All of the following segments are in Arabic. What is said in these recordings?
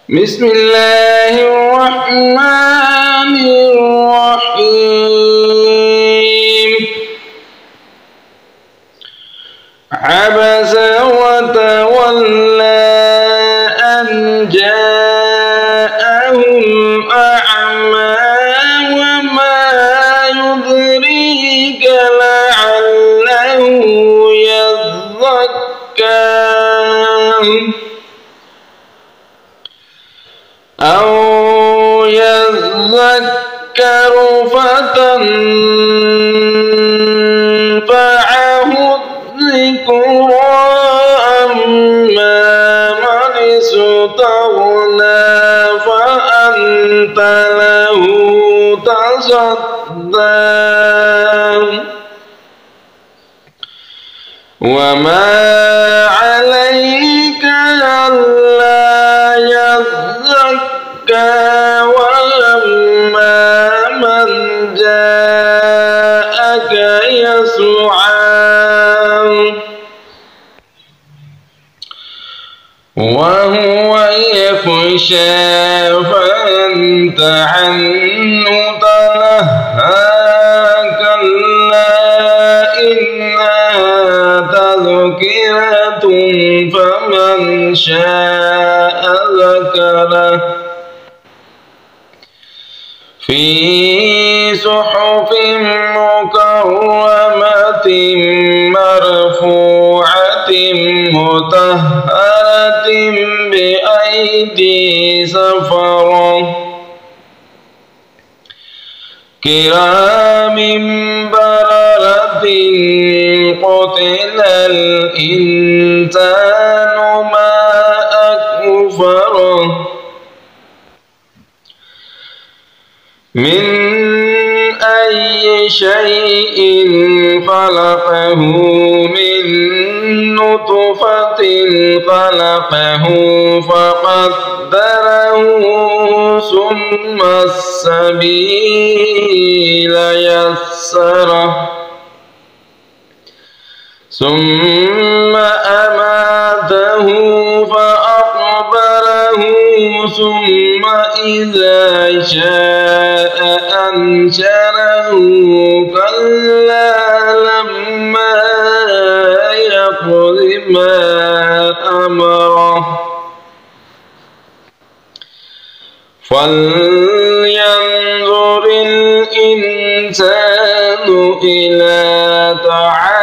بسم الله الرحمن الرحيم. عبس وتولى أن جاءه الأعمى وما يدريك لعله يزكى أو يذكر فتنفعه الذكرى أما من استغنى فأنت له تصدى وما عليك ألا يزكى وأما من جاءك يسعى وهو يخشى فأنت عنه تلهى كلا إنها تذكرة فمن شاء ذكره في صحف مكرمة مرفوعة مطهرة بأيدي سفرة كرام بررة قتل الإنسان ما أكفره من أي شيء خلقه من نطفة خلقه فقدره ثم السبيل يسره ثم أماته فأقبره ثم إذا شاء أنشره كلا لما يقض ما أمره فلينظر الإنسان إلى طعامه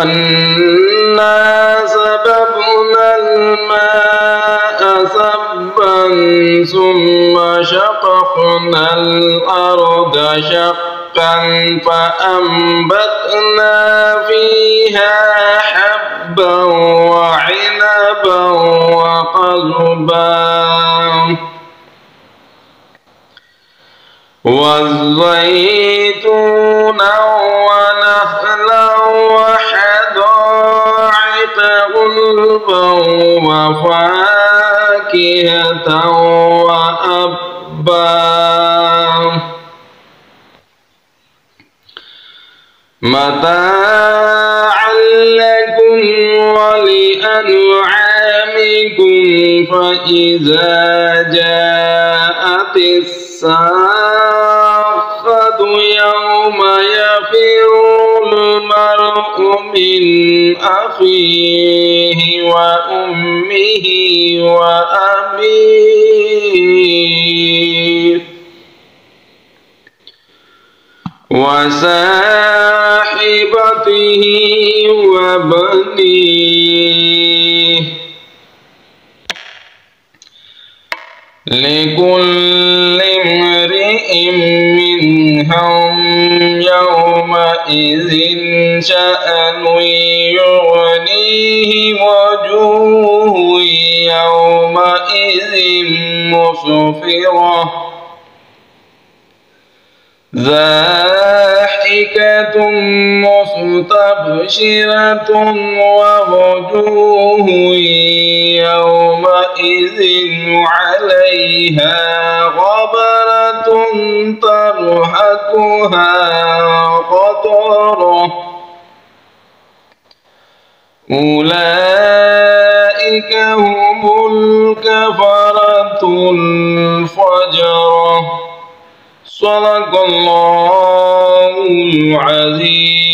أنا سببنا الماء سبا ثم شققنا الأرض شقا فأنبتنا فيها حبا وعنبا وقضبا والزيتون ونخلا وحدائق غلبا وفاكهة وأبا متاعا لكم ولأنعامكم فإذا جاءت الصاخة يوم يفر المرء من أخيه وأمه وأبيه وصاحبته وبنيه لكل امرئ منهم يومئذ شأن يغنيه وجوه يومئذ مسفرة ضاحكة مستبشرة ووجوه يومئذ عليها غبرة ترهقها قترة أولئك هم الكفرة الفجرة. صدق الله العظيم.